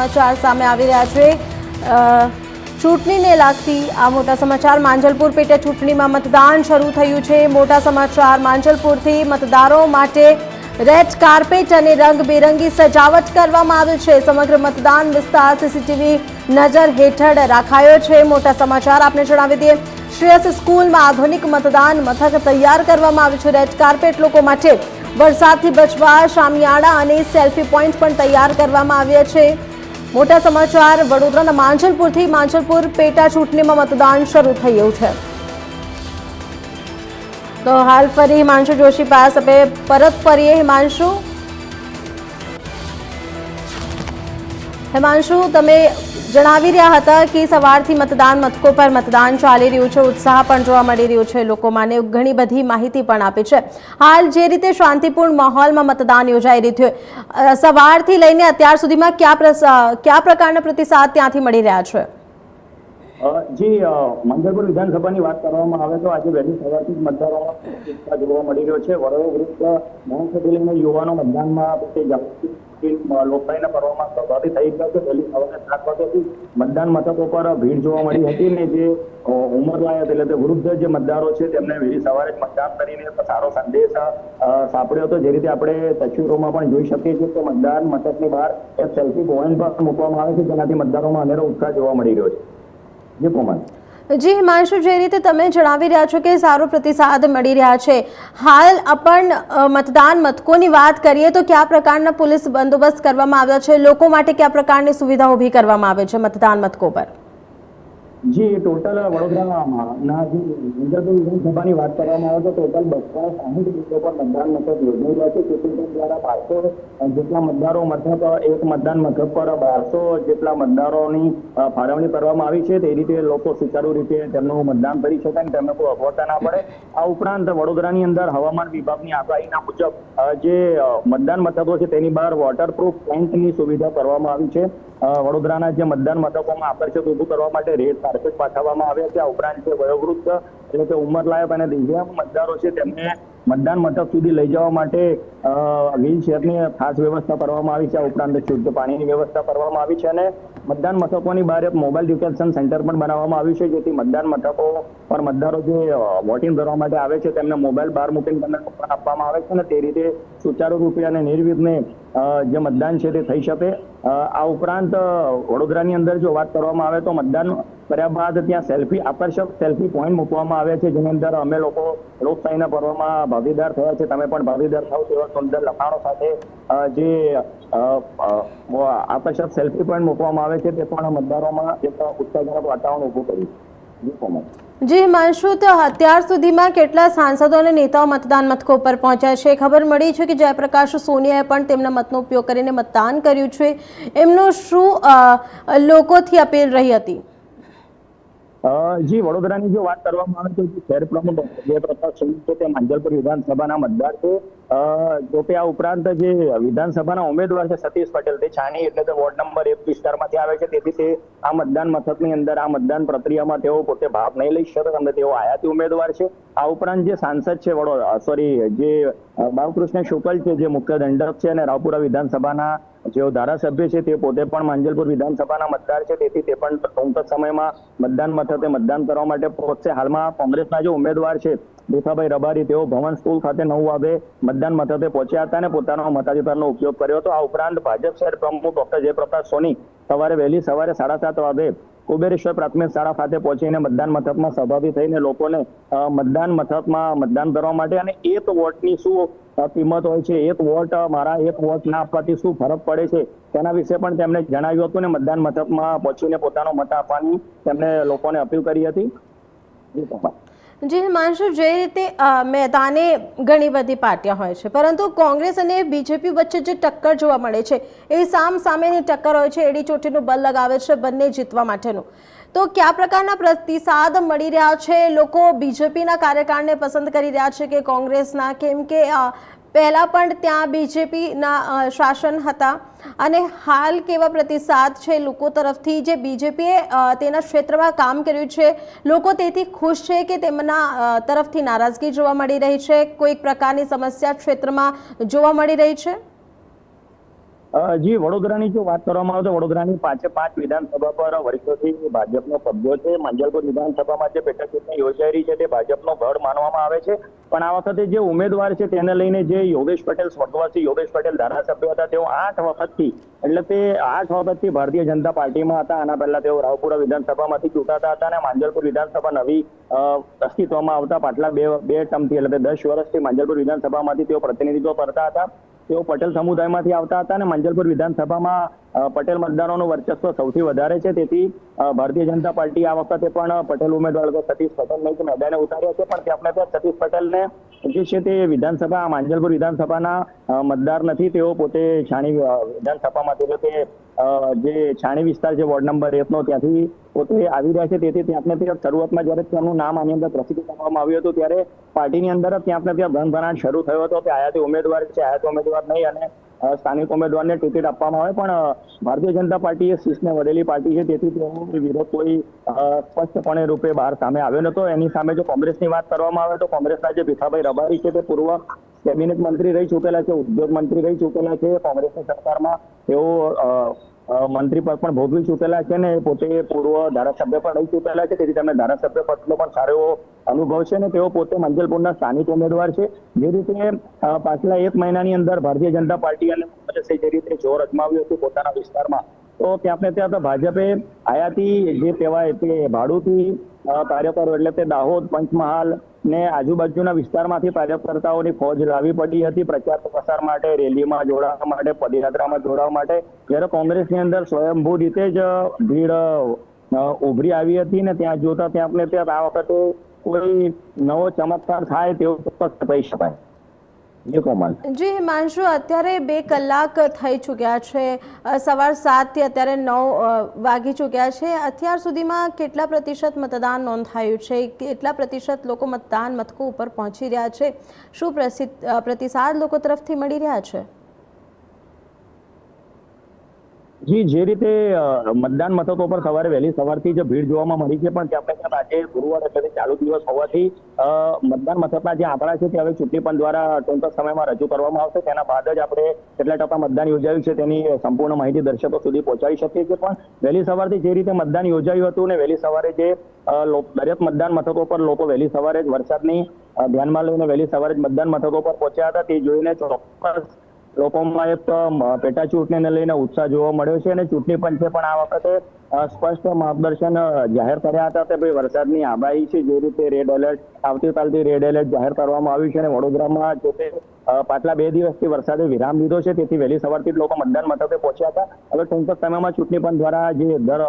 સમાચાર સામે આવી રહ્યા છે ચૂંટણીને લાગતી આ મોટા સમાચાર માંજલપુર પેટા ચૂંટણીમાં મતદાન શરૂ થયું છે। મોટા સમાચાર માંજલપુરથી મતદારો માટે રેડ કાર્પેટ અને રંગબેરંગી સજાવટ કરવામાં આવી છે। સમગ્ર મતદાન વિસ્તાર સીસીટીવી નજર હેઠળ રાખાયો છે। મોટા સમાચાર આપને જણાવી દઈએ શ્રેયસ સ્કૂલમાં આધુનિક મતદાન મથક તૈયાર કરવામાં આવ્યું છે। રેડ કાર્પેટ લોકો માટે વરસાદથી બચવા શામિયાણા અને સેલ્ફી પોઈન્ટ પણ તૈયાર કરવામાં આવ્યા છે। મોટા સમાચાર વડોદરાના માંજલપુરથી માંજલપુર પેટા ચૂંટણીમાં મતદાન શરૂ થયું છે। તો હાલ ફરી હિમાંશુ જોશી પાસે આપણે પરત ફરીએ। હિમાંશુ તમે જણાવી રહ્યા હતા કે સવારથી મતદાન મથકો પર મતદાન ચાલી રહ્યું છે, ઉત્સાહ પણ જોવા મળી રહ્યો છે લોકોમાં, ઘણી બધી માહિતી પણ આપી છે। હાલ જે રીતે શાંતિપૂર્ણ માહોલમાં મતદાન યોજાઈ રહ્યું છે, સવારથી લઈને અત્યાર સુધીમાં કયા પ્રકારના પ્રતિસાદ ત્યાંથી મળી રહ્યા છે? જી માંજલપુર વિધાનસભાની વાત કરવામાં આવે તો આજે વહેલી સવારથી જ મતદારોમાં ઉત્સાહ જોવા મળી રહ્યો છે। વડોદરા ગ્રુપ મહોત્સવથી લઈને યુવાનો મતદાનમાં લોકશાહીના પર્વમાં સહભાગી થઈ ગયા છે। વહેલી સવારે 7 વાગ્યાથી મતદાન મથકો પર ભીડ જોવા મળી હતી ને જે ઉંમરલાયક એટલે કે વૃદ્ધ જે મતદારો છે તેમને વહેલી સવારે જ મતદાન કરીને સારો સંદેશ સાંપડ્યો હતો। જે રીતે આપણે તસવીરોમાં પણ જોઈ શકીએ છીએ કે મતદાન મથકની બહાર એક સેલ્ફી પોઈન્ટ પણ મૂકવામાં આવે છે, જેનાથી મતદારોમાં અનેરો ઉત્સાહ જોવા મળી રહ્યો છે। જી હિમાંશુ, જે રીતે તમે જણાવી રહ્યા છો કે સારો પ્રતિસાદ મળી રહ્યા છે, હાલ આપણ મતદાન મથકોની વાત કરીએ તો કયા પ્રકારના પોલીસ બંદોબસ્ત કરવામાં આવ્યા છે, લોકો માટે કયા પ્રકારની સુવિધા ઊભી કરવામાં આવે છે મતદાન મથકો પર? જી ટોટલ વડોદરાના જે માંજલપુર વિધાનસભાની વાત કરવામાં આવે તો ટોટલ 260 બૂથો પર મતદાન મથક યોજાઈ રહ્યા છે। ચૂંટણી પંચ દ્વારા 1200 જેટલા મતદારો મથક એક મતદાન મથક પર 1200 જેટલા મતદારોની ફાળવણી કરવામાં આવી છે। તે રીતે લોકો સુચારુ રીતે તેમનું મતદાન કરી શકે અને તેમને કોઈ અગવડતા ના પડે। આ ઉપરાંત વડોદરાની અંદર હવામાન વિભાગની આગાહીના મુજબ જે મતદાન મથકો છે તેની બહાર વોટરપ્રૂફ ટેન્ટની સુવિધા કરવામાં આવી છે। વડોદરાના જે મતદાન મથકોમાં આકર્ષક ઊભું કરવા માટે રેડ કાર્પેટ પાથરવામાં આવ્યા છે। આ ઉપરાંત જે વયોવૃદ્ધ એટલે કે ઉંમરલાયક અને દિવ્યાંગ મતદારો છે તેમને મતદાન મથક સુધી લઈ જવા માટે વ્હીલચેરની ખાસ વ્યવસ્થા કરવામાં આવી છે। આ ઉપરાંત શુદ્ધ પાણીની વ્યવસ્થા કરવામાં આવી છે અને મતદાન મથકોની બહાર એક મોબાઈલ ડિટેક્શન સેન્ટર પણ બનાવવામાં આવ્યું છે, જેથી મતદાન મથકો પર મતદારો જે વોટિંગ કરવા માટે આવે છે તેમને મોબાઈલ બહાર મૂકીને તેમને ટોકન આપવામાં આવે છે અને તે રીતે સુચારુ રૂપે અને નિર્વિઘ્ને જે મતદાન છે તે થઈ શકે। આ ઉપરાંત વડોદરાની અંદર જો વાત કરવામાં આવે તો મતદાન કર્યા બાદ ત્યાં આકર્ષક સેલ્ફી પોઈન્ટ મૂકવામાં આવે છે, જેની અંદર અમે લોકો લોકશાહીના પર્વમાં ભાગીદાર થયા છે, તમે પણ ભાગીદાર થાવ તેવા સુંદર લખાણો સાથે જે આકર્ષક સેલ્ફી પોઈન્ટ મૂકવામાં આવે છે તે પણ મતદારોમાં એક ઉત્સાહજનક વાતાવરણ ઊભું કર્યું। જી હિમાંશુ, તો અત્યાર સુધીમાં કેટલા સાંસદો અને નેતાઓ મતદાન મથકો પર પહોંચ્યા છે? ખબર મળી છે કે જયપ્રકાશ સોનિયાએ પણ તેમના મતનો ઉપયોગ કરીને મતદાન કર્યું છે, એમનું શું લોકોથી અપીલ રહી હતી? જી વડોદરાની જો વાત કરવામાં આવે તો શહેર પ્રમુખ જયપ્રકાશ સોની છે તે માંજલપુર વિધાનસભાના મતદાર છે। જો કે આ ઉપરાંત જે વિધાનસભાના ઉમેદવાર છે સતીશ પટેલ, તે છાણી એટલે કે વોર્ડ નંબર 1 વિસ્તારમાંથી આવે છે, તેથી તે આ મતદાન મથકની અંદર આ મતદાન પ્રક્રિયામાં તેઓ પોતે ભાગ નહીં લઈ શકે અને તેઓ આયાતી ઉમેદવાર છે। આ ઉપરાંત જે સાંસદ છે જે બાલકૃષ્ણ શુકલ છે જે મુખ્ય દંડક છે અને રાવપુરા વિધાનસભાના જેઓ ધારાસભ્ય છે તે પોતે પણ માંજલપુર વિધાનસભાના મતદાર છે, તેથી તે પણ ટૂંક સમયમાં મતદાન મથકે મતદાન કરવા માટે પહોંચશે। હાલમાં કોંગ્રેસના જે ઉમેદવાર છે દેખાભાઈ રબારી, તેઓ ભવન સ્કૂલ ખાતે 9 વાગે મતદાન મથકે પહોંચ્યા હતા અને પોતાનો મતાધિકારનો ઉપયોગ કર્યો હતો। આ ઉપરાંત ભાજપ શહેર પ્રમુખ ડોક્ટર જયપ્રકાશ સોની વહેલી સવારે 7:30 વાગે કુબેરેશ્વર પ્રાથમિક શાળા ખાતે પહોંચીને મતદાન મથકમાં સહભાગી થઈને લોકોને મતદાન મથકમાં મતદાન કરવા માટે અને એક વોટની શું કિંમત હોય છે, એક વોટ મારા એક વોટ ના આપવાથી શું ફરક પડે છે તેના વિશે પણ તેમણે જણાવ્યું હતું અને મતદાન મથકમાં પહોંચીને પોતાનો મત આપવાની તેમણે લોકોને અપીલ કરી હતી। જી હિમાંશુ, જે રીતે મેદાને ઘણી બધી પાર્ટીઓ હોય છે, પરંતુ કોંગ્રેસ અને બીજેપી વચ્ચે જે ટક્કર જોવા મળે છે એ સામેની ટક્કર હોય છે, એડી ચોટીનું બલ લગાવે છે બંને જીતવા માટેનું, તો કયા પ્રકારના પ્રતિસાદ મળી રહ્યા છે? લોકો બીજેપીના કાર્યકાળને પસંદ કરી રહ્યા છે કે કોંગ્રેસના? કેમ કે પહેલા પણ ત્યાં બીજેપીના શાસન હતા અને હાલ કેવા પ્રતિસાદ છે લોકો તરફથી? જે બીજેપીએ તેના ક્ષેત્રમાં કામ કર્યું છે, લોકો તેથી ખુશ છે કે તેમના તરફથી નારાજગી જોવા મળી રહી છે? કોઈક પ્રકારની સમસ્યા ક્ષેત્રમાં જોવા મળી રહી છે? જી, વડોદરાની જો વાત કરવામાં આવે તો વડોદરાની 5 વિધાનસભા પર વર્ષોથી ભાજપનો કબજો છે. માંજલપુર વિધાનસભામાં જે પેટા ચૂંટણી યોજાઈ રહી છે તે ભાજપનો ગઢ માનવામાં આવે છે. પણ આ વખતે જે ઉમેદવાર છે તેને લઈને જે યોગેશ પટેલ, સ્વર્ગવાસી યોગેશ પટેલ ધારાસભ્ય હતા, તેઓ 8 વખતથી એટલે તે 8 વખતથી ભારતીય જનતા પાર્ટીમાં હતા. આના પહેલા તેઓ રાવપુરા વિધાનસભામાંથી ચૂંટાતા હતા અને માંજલપુર વિધાનસભા નવી અસ્તિત્વમાં આવતા પાછલા બે ટર્મથી એટલે 10 વર્ષથી માંજલપુર વિધાનસભામાંથી તેઓ પ્રતિનિધિત્વ કરતા હતા. તેઓ પટેલ સમુદાયમાંથી આવતા હતા અને માંજલપુર વિધાનસભામાં પટેલ મતદારોનું વર્ચસ્વ સૌથી વધારે છે. તેથી ભારતીય જનતા પાર્ટી આ વખતે પણ પટેલ ઉમેદવાર સતીશ પટેલને મેદાને ઉતાર્યા છે. પણ આપણે ત્યાં સતીશ પટેલને જે છે તે વિધાનસભા માંજલપુર વિધાનસભાના મતદાર નથી. તેઓ પોતે છાણી વિધાનસભામાંથી એટલે તે જે છાણી વિસ્તાર છે વોર્ડ નંબર 1 નો ત્યાંથી પોતે આવી રહ્યા છે. તેથી ત્યાં શરૂઆતમાં જયારે તેમનું નામ આની અંદર પ્રસિદ્ધ કરવામાં આવ્યું હતું ત્યારે પાર્ટીની અંદર જ ત્યાં ભણભણાટ શરૂ થયો હતો કે આયાતી ઉમેદવાર છે, આયાતી ઉમેદવાર નહીં અને સ્થાનિક ઉમેદવારને ટિકિટ આપવામાં આવે. પણ ભારતીય જનતા પાર્ટી એ શીશને વળેલી પાર્ટી છે, તેથી તેનો વિરોધ કોઈ સ્પષ્ટપણે રૂપે બહાર સામે આવ્યો નતો. એની સામે જો કોંગ્રેસની વાત કરવામાં આવે તો કોંગ્રેસના જે ભીખાભાઈ રબારી છે તે પૂર્વ કેબિનેટ મંત્રી રહી ચૂકેલા છે, ઉદ્યોગ મંત્રી રહી ચૂકેલા છે. કોંગ્રેસની સરકારમાં તેઓ મંત્રી પદ પણ ભોગવી ચૂકેલા છે ને પોતે પૂર્વ ધારાસભ્ય પણ રહી ચૂકેલા છે. તેથી તેમને ધારાસભ્ય પદનો પણ સારો એવો અનુભવ છે ને તેઓ પોતે માંજલપુરના સ્થાનિક ઉમેદવાર છે. જે રીતે પાછલા 1 મહિનાની અંદર ભારતીય જનતા પાર્ટી અને કોંગ્રેસે જે રીતે જોર અજમાવ્યું હતું પોતાના વિસ્તારમાં, તો ત્યાં તો ભાજપે આયાતી જે કહેવાય તે ભાડુથી કાર્યકરો એટલે તે દાહોદ, પંચમહાલ ને આજુબાજુના વિસ્તારમાંથી કાર્યકર્તાઓની ફોજ લાવી પડી હતી પ્રચાર પ્રસાર માટે, રેલીમાં જોડાવા માટે, પદયાત્રામાં જોડાવા માટે. જ્યારે કોંગ્રેસની અંદર સ્વયંભૂ રીતે જ ભીડ ઉભરી આવી હતી ને ત્યાં જોતા ત્યાં આ વખતે કોઈ નવો ચમત્કાર થાય તેવું ચોક્કસ કહી શકાય. જી હિમાંશુ, અત્યારે 2 કલાક થઈ ચૂક્યા છે, સવાર 7 થી અત્યારે 9 વાગી ચૂક્યા છે. અત્યાર સુધીમાં કેટલા પ્રતિશત મતદાન નોંધાયું છે? કેટલા પ્રતિશત લોકો મતદાન મથકો ઉપર પહોંચી રહ્યા છે? શું પ્રતિસાદ લોકો તરફથી મળી રહ્યા છે? જી, જે રીતે મતદાન મથકો પર સવારે વહેલી સવારથી જ ભીડ જોવામાં મળી છે, પણ ત્યાં આજે ગુરુવાર એટલે ચાલુ દિવસ હોવાથી મતદાન મથકના જે આંકડા છે તે હવે ચૂંટણી પંચ દ્વારા ટૂંક સમયમાં રજૂ કરવામાં આવશે. તેના બાદ જ આપણે કેટલા ટકા મતદાન યોજાયું છે તેની સંપૂર્ણ માહિતી દર્શકો સુધી પહોંચાડી શકીએ છીએ. પણ વહેલી સવારથી જે રીતે મતદાન યોજાયું હતું ને વહેલી સવારે જે દરેક મતદાન મથકો પર લોકો વહેલી સવારે જ વરસાદની ધ્યાનમાં લઈને વહેલી સવારે જ મતદાન મથકો પર પહોંચ્યા હતા, તે જોઈને ચોક્કસ લોકોમાં એક પેટા ચૂંટણીને લઈને ઉત્સાહ જોવા મળ્યો છે. અને ચૂંટણી પંચે પણ આ વખતે સ્પષ્ટ માર્ગદર્શન જાહેર કર્યા હતા કે ભાઈ વરસાદની આગાહી છે, જે રીતે રેડ એલર્ટ આવતીકાલથી રેડ એલર્ટ જાહેર કરવામાં આવ્યું છે અને વડોદરામાં જો તે પાછલા 2 દિવસથી વરસાદે વિરામ લીધો છે, તેથી વહેલી સવારથી જ લોકો મતદાન મથકે પહોંચ્યા હતા. હવે ટૂંક સમયમાં ચૂંટણી પંચ દ્વારા જે દર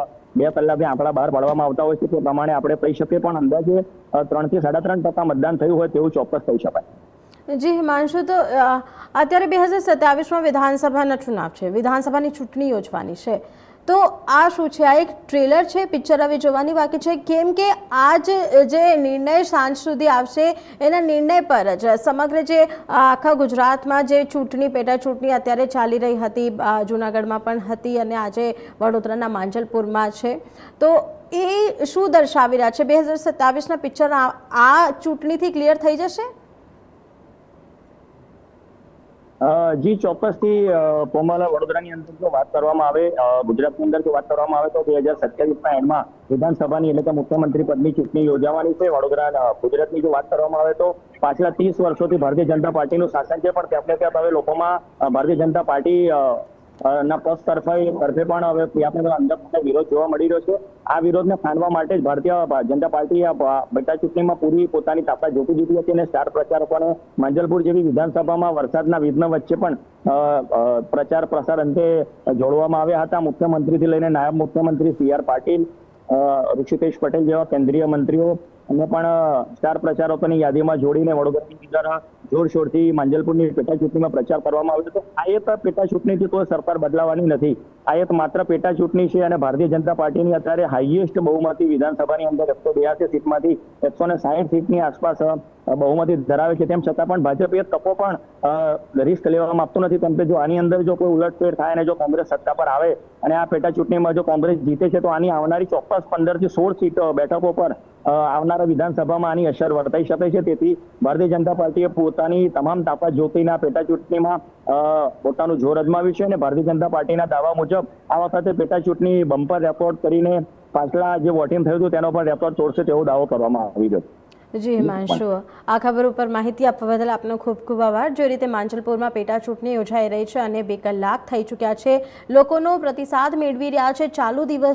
2 કલાકે આંકડા બહાર પાડવામાં આવતા હોય છે તે પ્રમાણે આપણે કહી શકીએ, પણ અંદાજે 3 થી 3.5% મતદાન થયું હોય તેવું ચોક્કસ કહી શકાય. જી હિમાંશુ, તો અત્યારે 2027માં વિધાનસભાના ચુનાવ છે, વિધાનસભાની ચૂંટણી યોજવાની છે, તો આ શું છે? આ એક ટ્રેલર છે, પિક્ચર હવે જોવાની બાકી છે? કેમ કે આજ જે નિર્ણય સાંજ સુધી આવશે એના નિર્ણય પર જ સમગ્ર જે આખા ગુજરાતમાં જે ચૂંટણી પેટા ચૂંટણી અત્યારે ચાલી રહી હતી, જૂનાગઢમાં પણ હતી અને આજે વડોદરાના માંજલપુરમાં છે, તો એ શું દર્શાવી રહ્યા છે? 2027ના પિક્ચર આ ચૂંટણીથી ક્લિયર થઈ જશે? જી, ચોક્કસથી કોમલ, વડોદરાની અંદર જો વાત કરવામાં આવે, ગુજરાતની અંદર જો વાત કરવામાં આવે તો 2027ના એન્ડમાં વિધાનસભાની એટલે કે મુખ્યમંત્રી પદની ચૂંટણી યોજાવાની છે. ગુજરાતની જો વાત કરવામાં આવે તો પાછલા 30 વર્ષોથી ભારતીય જનતા પાર્ટીનું શાસન છે, પણ ત્યાં હવે લોકોમાં ભારતીય જનતા પાર્ટી ના પક્ષ તરફે પણ હવે આપણે અંદર વિરોધ જોવા મળી રહ્યો છે. આ વિરોધને ખાંડવા માટે જ ભારતીય જનતા પાર્ટીએ પેટા ચૂંટણીમાં પૂરી પોતાની તાકાત ઝોકી દીધી હતી અને સ્ટાર પ્રચારકોને માંજલપુર જેવી વિધાનસભામાં વરસાદના વિઘ્ન વચ્ચે પણ પ્રચાર પ્રસાર અંતે જોડવામાં આવ્યા હતા. મુખ્યમંત્રીથી લઈને નાયબ મુખ્યમંત્રી CR પાટીલ, ઋષિકેશ પટેલ જેવા કેન્દ્રીય મંત્રીઓ અને પણ સ્ટાર પ્રચારકોની યાદીમાં જોડીને વડોદરાની અંદર જોરશોરથી માંજલપુરની પેટા ચૂંટણીમાં પ્રચાર કરવામાં આવ્યો હતો. આ એક પેટા ચૂંટણીથી કોઈ સરકાર બદલાવાની નથી. આ એક માત્ર પેટા ચૂંટણી છે અને ભારતીય જનતા પાર્ટીની અત્યારે હાઈએસ્ટ બહુમતી વિધાનસભાની અંદર 182 સીટમાંથી 160 સીટની આસપાસ બહુમતી ધરાવે છે. તેમ છતાં પણ ભાજપ એક તકો પણ રિસ્ક લેવા માંગતું નથી. કેમ કે જો આની અંદર જો કોઈ ઉલટફેર થાય અને જો કોંગ્રેસ સત્તા પર આવે અને આ પેટા ચૂંટણીમાં જો કોંગ્રેસ જીતે છે તો આની આવનારી ચોક્કસ 15 થી 16 સીટ બેઠકો પર આવનારા વિધાનસભામાં આની અસર વર્તાઈ શકે છે. તેથી ભારતીય જનતા પાર્ટીએ પોતાની તમામ તાકાત જોતીને પેટા ચૂંટણીમાં પોતાનું જોર અજમાવ્યું છે અને ભારતીય જનતા પાર્ટીના દાવા મુજબ આ વખતે પેટા ચૂંટણી બમ્પર રેકોર્ડ કરીને પાછલા જે વોટિંગ થયું હતું તેનો પણ રેકોર્ડ તોડશે તેવો દાવો કરવામાં આવી રહ્યો. જી હિમાંશુ, આ ખબર ઉપર માહિતી આપવા બદલ આપનો ખૂબ ખૂબ આભાર. જે રીતે માંજલપુરમાં પેટા ચૂંટણી યોજાઈ રહી છે અને 2 કલાક થઈ ચૂક્યા છે, લોકોનો પ્રતિસાદ મેળવી રહ્યા છે, ચાલુ દિવસ